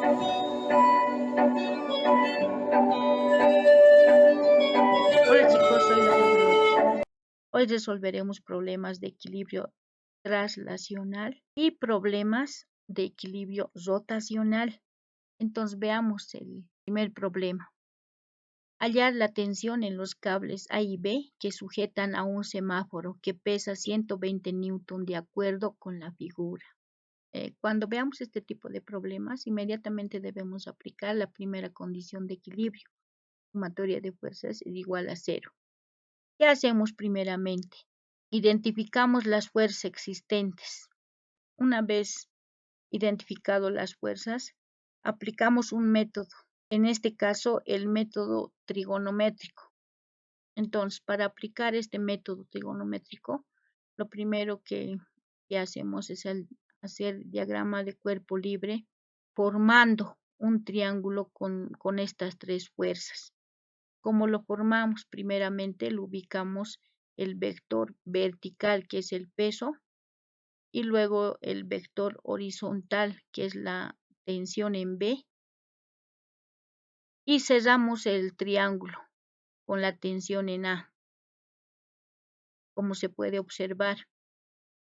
Hola chicos, soy la Biblioteca. Hoy resolveremos problemas de equilibrio translacional y problemas de equilibrio rotacional. Entonces veamos el primer problema. Hallar la tensión en los cables A y B que sujetan a un semáforo que pesa 120 newton de acuerdo con la figura. Cuando veamos este tipo de problemas, inmediatamente debemos aplicar la primera condición de equilibrio. Sumatoria de fuerzas es igual a 0. ¿Qué hacemos primeramente? Identificamos las fuerzas existentes. Una vez identificado las fuerzas, aplicamos un método, en este caso el método trigonométrico. Entonces, para aplicar este método trigonométrico, lo primero que hacemos es hacer diagrama de cuerpo libre formando un triángulo con estas tres fuerzas. ¿Cómo lo formamos? Primeramente lo ubicamos el vector vertical, que es el peso, y luego el vector horizontal, que es la tensión en B, y cerramos el triángulo con la tensión en A. Como se puede observar,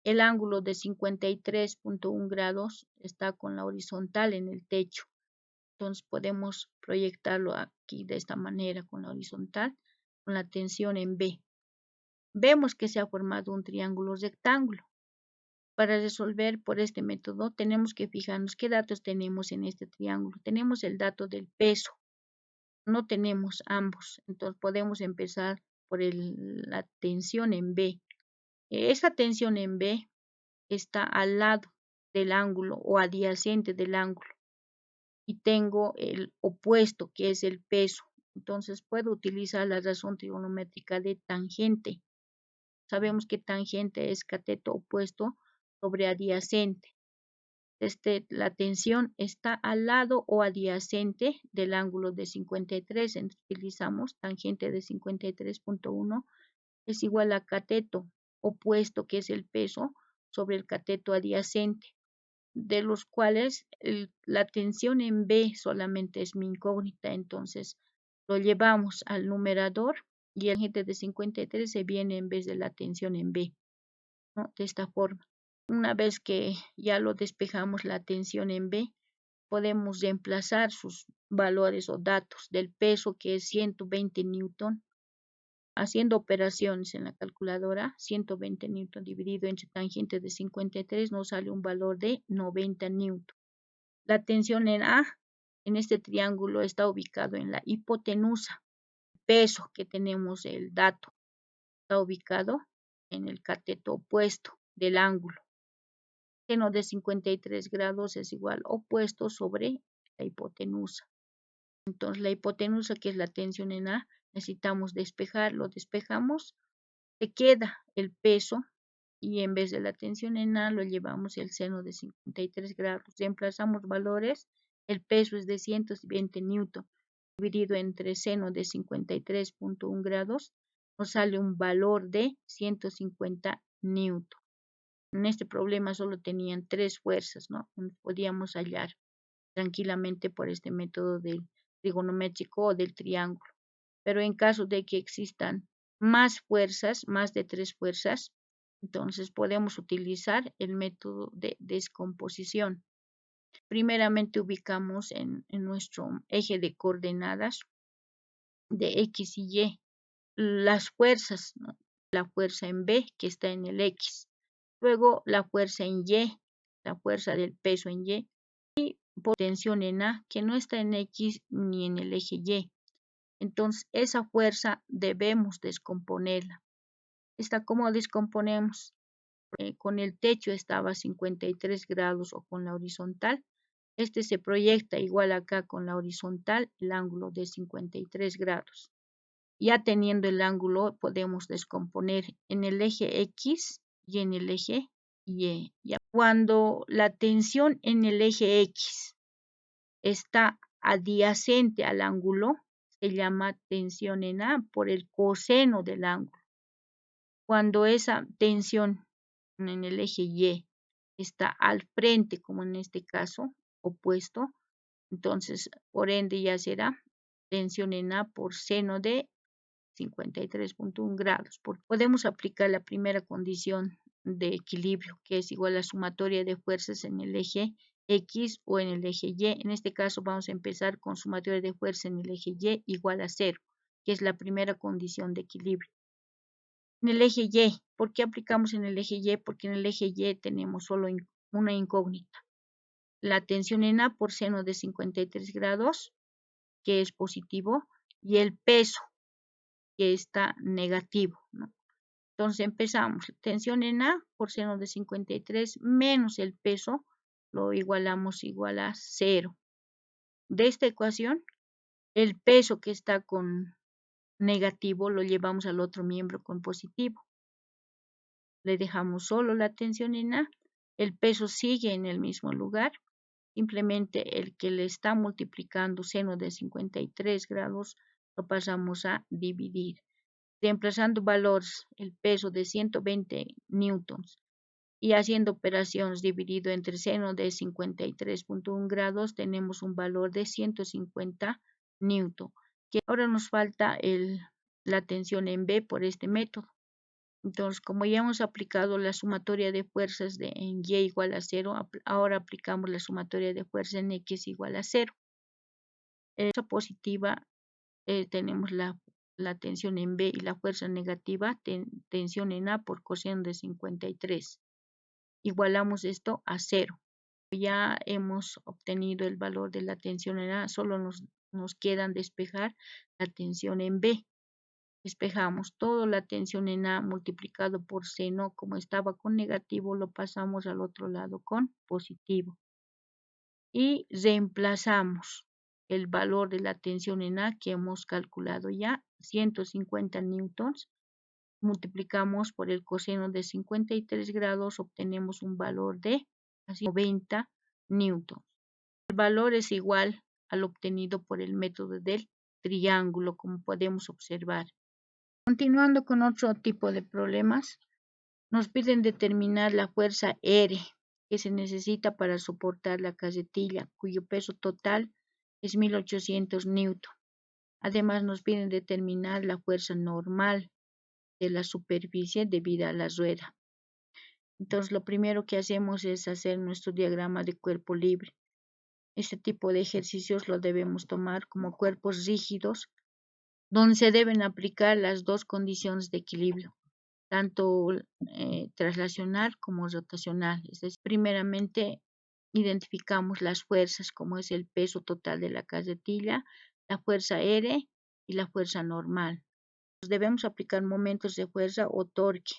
el ángulo de 53.1 grados está con la horizontal en el techo. Entonces podemos proyectarlo aquí de esta manera con la horizontal, con la tensión en B. Vemos que se ha formado un triángulo rectángulo. Para resolver por este método tenemos que fijarnos qué datos tenemos en este triángulo. Tenemos el dato del peso, no tenemos ambos, entonces podemos empezar por la tensión en B. Esta tensión en B está al lado del ángulo o adyacente del ángulo y tengo el opuesto, que es el peso. Entonces puedo utilizar la razón trigonométrica de tangente. Sabemos que tangente es cateto opuesto sobre adyacente. La tensión está al lado o adyacente del ángulo de 53. Entonces utilizamos tangente de 53.1 es igual a cateto opuesto, que es el peso, sobre el cateto adyacente, de los cuales la tensión en B solamente es mi incógnita. Entonces lo llevamos al numerador y el tangente de 53 se viene en vez de la tensión en B, ¿no? De esta forma. Una vez que ya lo despejamos la tensión en B, podemos reemplazar sus valores o datos del peso, que es 120 newton, haciendo operaciones en la calculadora. 120 newton dividido entre tangente de 53 nos sale un valor de 90 newton. La tensión en A, en este triángulo, está ubicado en la hipotenusa. El peso, que tenemos el dato, está ubicado en el cateto opuesto del ángulo. Seno de 53 grados es igual opuesto sobre la hipotenusa. Entonces la hipotenusa, que es la tensión en A, necesitamos despejar. Lo despejamos, se queda el peso y en vez de la tensión en A lo llevamos el seno de 53 grados. Reemplazamos valores. El peso es de 120 newton dividido entre seno de 53.1 grados. Nos sale un valor de 150 newton. En este problema solo tenían tres fuerzas, ¿no? Podíamos hallar tranquilamente por este método del trigonométrico o del triángulo. Pero en caso de que existan más fuerzas, más de tres fuerzas, entonces podemos utilizar el método de descomposición. Primeramente ubicamos en nuestro eje de coordenadas de X y Y las fuerzas, ¿no? La fuerza en B, que está en el X. Luego la fuerza en Y, la fuerza del peso en Y, y tensión en A, que no está en X ni en el eje Y. Entonces esa fuerza debemos descomponerla. ¿Cómo descomponemos? Con el techo estaba a 53 grados o con la horizontal. Este se proyecta igual acá con la horizontal, el ángulo de 53 grados. Ya teniendo el ángulo, podemos descomponer en el eje X y en el eje Y. Cuando la tensión en el eje X está adyacente al ángulo, se llama tensión en A por el coseno del ángulo. Cuando esa tensión en el eje Y está al frente, como en este caso, opuesto, Entonces, por ende, ya será tensión en A por seno de 53.1 grados. Podemos aplicar la primera condición de equilibrio, que es igual a la sumatoria de fuerzas en el eje X o en el eje Y. En este caso vamos a empezar con sumatoria de fuerza en el eje Y igual a 0, que es la primera condición de equilibrio. En el eje Y, ¿por qué aplicamos en el eje Y? Porque en el eje Y tenemos solo una incógnita. La tensión en A por seno de 53 grados, que es positivo, y el peso, que está negativo, ¿no? Entonces empezamos, tensión en A por seno de 53 menos el peso, lo igualamos igual a 0. De esta ecuación, el peso que está con negativo lo llevamos al otro miembro con positivo. Le dejamos solo la tensión en A, el peso sigue en el mismo lugar, simplemente el que le está multiplicando seno de 53 grados lo pasamos a dividir. Reemplazando valores, el peso de 120 newtons y haciendo operaciones dividido entre seno de 53.1 grados, tenemos un valor de 150 newton. Que ahora nos falta la tensión en B por este método. Entonces, como ya hemos aplicado la sumatoria de fuerzas en Y igual a 0, ahora aplicamos la sumatoria de fuerzas en X igual a 0. En esa positiva tenemos la tensión en B y la fuerza negativa, tensión en A por coseno de 53. Igualamos esto a 0. Ya hemos obtenido el valor de la tensión en A, solo nos quedan despejar la tensión en B. Despejamos toda la tensión en A multiplicado por seno, como estaba con negativo, lo pasamos al otro lado con positivo. Y reemplazamos el valor de la tensión en A que hemos calculado ya, 150 newtons, multiplicamos por el coseno de 53 grados, obtenemos un valor de 90 newtons. El valor es igual al obtenido por el método del triángulo, como podemos observar. Continuando con otro tipo de problemas, nos piden determinar la fuerza R que se necesita para soportar la casetilla, cuyo peso total es 1800 newton. Además, nos piden determinar la fuerza normal de la superficie debido a la rueda. Entonces, lo primero que hacemos es hacer nuestro diagrama de cuerpo libre. Este tipo de ejercicios lo debemos tomar como cuerpos rígidos, donde se deben aplicar las dos condiciones de equilibrio, tanto traslacional como rotacional. Es decir, primeramente identificamos las fuerzas, como es el peso total de la casetilla, la fuerza R y la fuerza normal. Debemos aplicar momentos de fuerza o torque.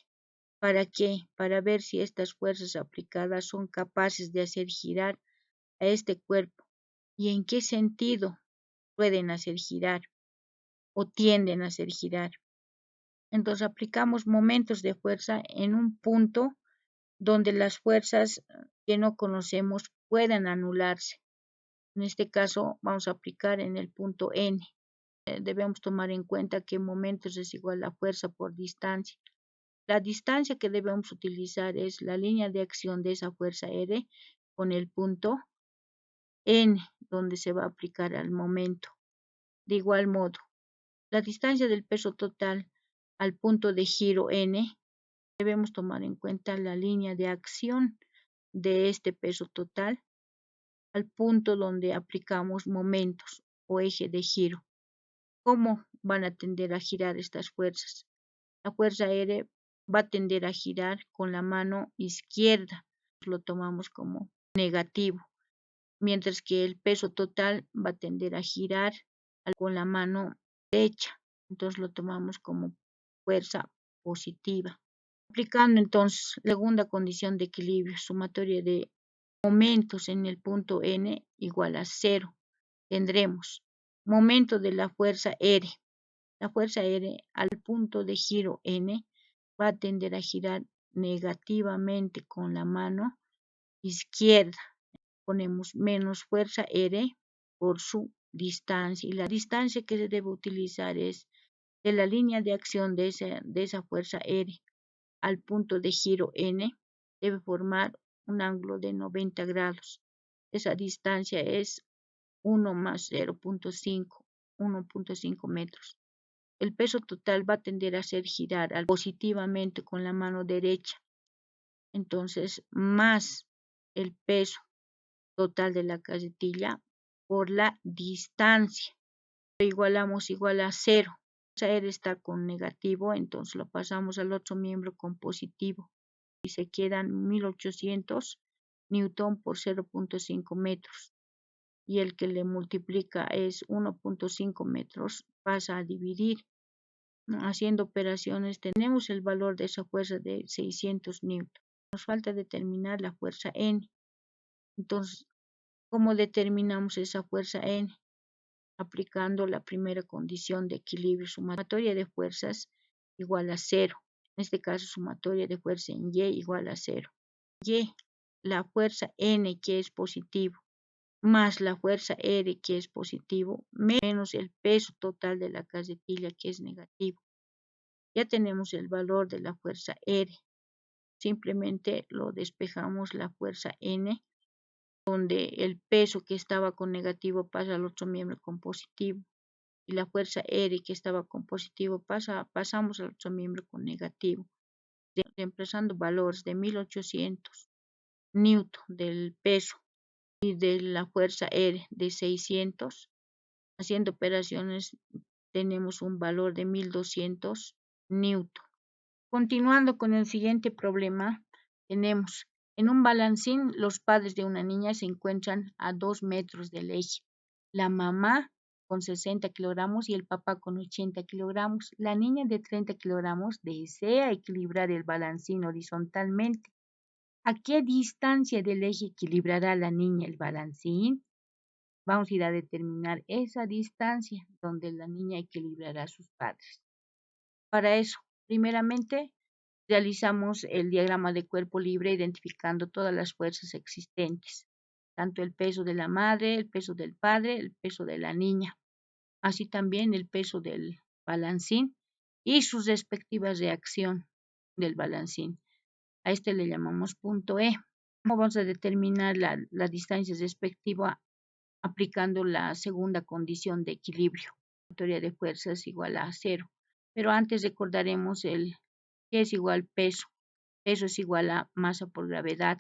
¿Para qué? Para ver si estas fuerzas aplicadas son capaces de hacer girar a este cuerpo y en qué sentido pueden hacer girar o tienden a hacer girar. Entonces aplicamos momentos de fuerza en un punto donde las fuerzas que no conocemos puedan anularse. En este caso vamos a aplicar en el punto N. Debemos tomar en cuenta que momentos es igual a fuerza por distancia. La distancia que debemos utilizar es la línea de acción de esa fuerza R con el punto N, donde se va a aplicar al momento. De igual modo, la distancia del peso total al punto de giro N, debemos tomar en cuenta la línea de acción de este peso total al punto donde aplicamos momentos o eje de giro. ¿Cómo van a tender a girar estas fuerzas? La fuerza R va a tender a girar con la mano izquierda, lo tomamos como negativo, mientras que el peso total va a tender a girar con la mano derecha, entonces lo tomamos como fuerza positiva. Aplicando entonces la segunda condición de equilibrio, sumatoria de momentos en el punto N igual a 0, tendremos momento de la fuerza R. La fuerza R al punto de giro N va a tender a girar negativamente con la mano izquierda. Ponemos menos fuerza R por su distancia. Y la distancia que se debe utilizar es de la línea de acción de esa fuerza R al punto de giro N, debe formar un ángulo de 90 grados. Esa distancia es 1 más 0.5, 1.5 metros. El peso total va a tender a hacer girar positivamente con la mano derecha. Entonces, más el peso total de la casetilla por la distancia. Lo igualamos igual a 0. R está con negativo, entonces lo pasamos al otro miembro con positivo. Y se quedan 1800 newton por 0.5 metros. Y el que le multiplica es 1.5 metros, pasa a dividir. Haciendo operaciones tenemos el valor de esa fuerza de 600 newton. Nos falta determinar la fuerza N. Entonces, ¿cómo determinamos esa fuerza N? Aplicando la primera condición de equilibrio. Sumatoria de fuerzas igual a 0. En este caso, sumatoria de fuerza en Y igual a 0. Y, la fuerza N, que es positivo, más la fuerza R, que es positivo, menos el peso total de la casetilla, que es negativo. Ya tenemos el valor de la fuerza R. Simplemente lo despejamos la fuerza N, donde el peso que estaba con negativo pasa al otro miembro con positivo. Y la fuerza R, que estaba con positivo, pasamos al otro miembro con negativo. Reemplazando valores de 1800 newton del peso y de la fuerza R de 600. Haciendo operaciones tenemos un valor de 1200 newton. Continuando con el siguiente problema, tenemos en un balancín los padres de una niña se encuentran a 2 metros del eje. La mamá con 60 kilogramos y el papá con 80 kilogramos. La niña de 30 kilogramos desea equilibrar el balancín horizontalmente. ¿A qué distancia del eje equilibrará la niña el balancín? Vamos a ir a determinar esa distancia donde la niña equilibrará a sus padres. Para eso, primeramente, realizamos el diagrama de cuerpo libre identificando todas las fuerzas existentes, tanto el peso de la madre, el peso del padre, el peso de la niña, así también el peso del balancín y sus respectivas reacciones del balancín. A este le llamamos punto E. Vamos a determinar la distancia respectiva aplicando la segunda condición de equilibrio. La teoría de fuerzas igual a 0. Pero antes recordaremos que es igual peso. Peso es igual a masa por gravedad.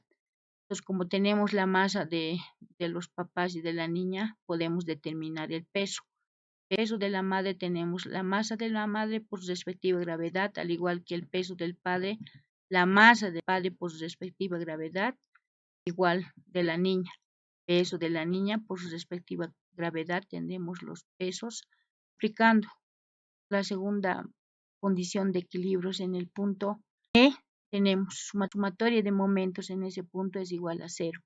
Entonces, como tenemos la masa de los papás y de la niña, podemos determinar el peso. El peso de la madre tenemos la masa de la madre por su respectiva gravedad, al igual que el peso del padre, la masa del padre por su respectiva gravedad, igual de la niña. Peso de la niña por su respectiva gravedad, tendremos los pesos. Aplicando la segunda condición de equilibrios en el punto E, tenemos sumatoria de momentos en ese punto es igual a 0.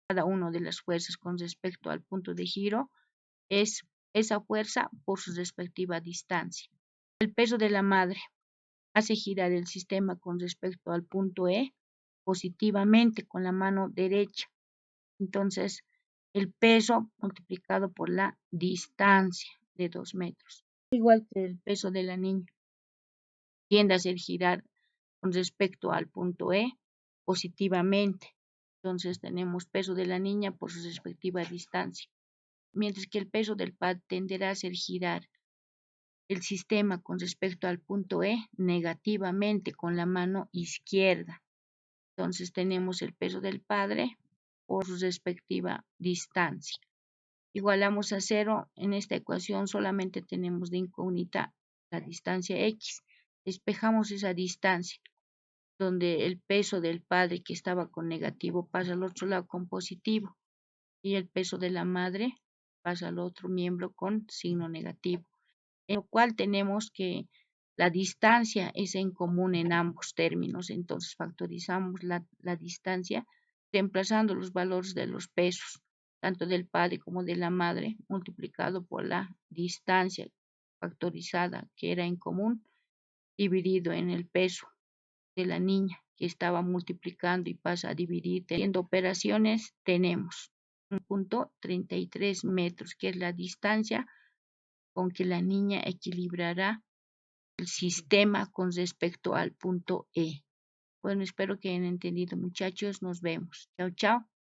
Cada una de las fuerzas con respecto al punto de giro es esa fuerza por su respectiva distancia. El peso de la madre hace girar el sistema con respecto al punto E positivamente con la mano derecha. Entonces, el peso multiplicado por la distancia de 2 metros. Igual que el peso de la niña. Tiende a hacer girar con respecto al punto E positivamente. Entonces, tenemos peso de la niña por su respectiva distancia. Mientras que el peso del padre tenderá a hacer girar el sistema con respecto al punto E negativamente con la mano izquierda. Entonces, tenemos el peso del padre por su respectiva distancia. Igualamos a 0. En esta ecuación solamente tenemos de incógnita la distancia X. Despejamos esa distancia, donde el peso del padre que estaba con negativo pasa al otro lado con positivo y el peso de la madre pasa al otro miembro con signo negativo. En lo cual tenemos que la distancia es en común en ambos términos. Entonces factorizamos la distancia reemplazando los valores de los pesos, tanto del padre como de la madre, multiplicado por la distancia factorizada que era en común, dividido en el peso de la niña que estaba multiplicando y pasa a dividir. Teniendo operaciones, tenemos 1.33 metros, que es la distancia con que la niña equilibrará el sistema con respecto al punto E. Bueno, espero que hayan entendido, muchachos. Nos vemos. Chao, chao.